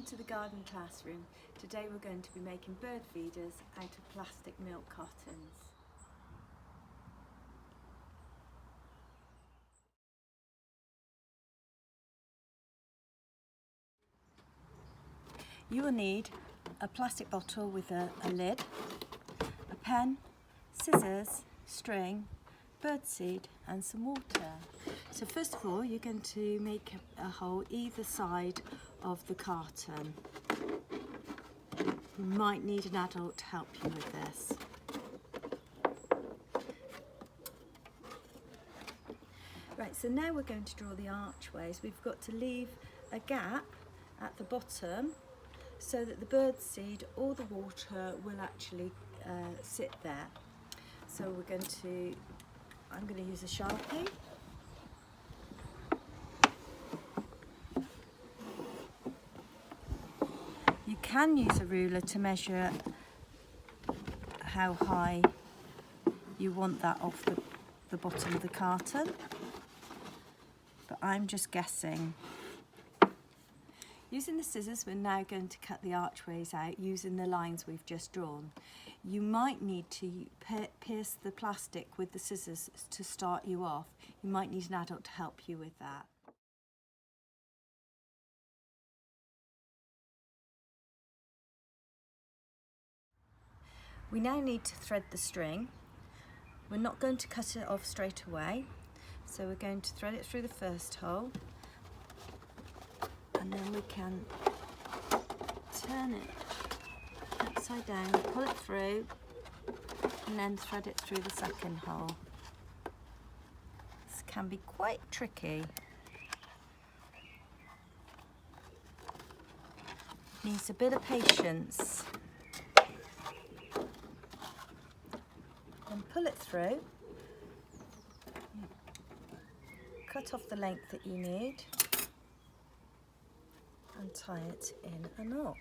to the garden classroom. Today we're going to be making bird feeders out of plastic milk cartons. You will need a plastic bottle with a lid, a pen, scissors, string, birdseed and some water. So first of all you're going to make a hole either side of the carton. You might need an adult to help you with this. Right, so now we're going to draw the archways. We've got to leave a gap at the bottom so that the birdseed or the water will actually sit there. So I'm going to use a Sharpie. You can use a ruler to measure how high you want that off the bottom of the carton, but I'm just guessing. Using the scissors, we're now going to cut the archways out using the lines we've just drawn. You might need to pierce the plastic with the scissors to start you off. You might need an adult to help you with that. We now need to thread the string. We're not going to cut it off straight away, so we're going to thread it through the first hole, and then we can turn it upside down, pull it through, and then thread it through the second hole. This can be quite tricky. Needs a bit of patience. And pull it through. Cut off the length that you need and tie it in a knot.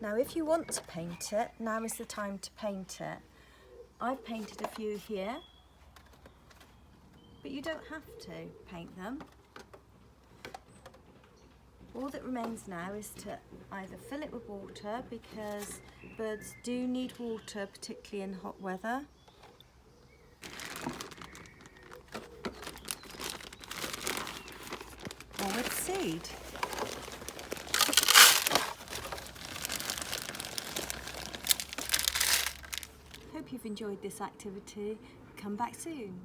Now if you want to paint it, now is the time to paint it. I've painted a few here, but you don't have to paint them. All that remains now is to either fill it with water, because birds do need water, particularly in hot weather, or with seed. Hope you've enjoyed this activity. Come back soon.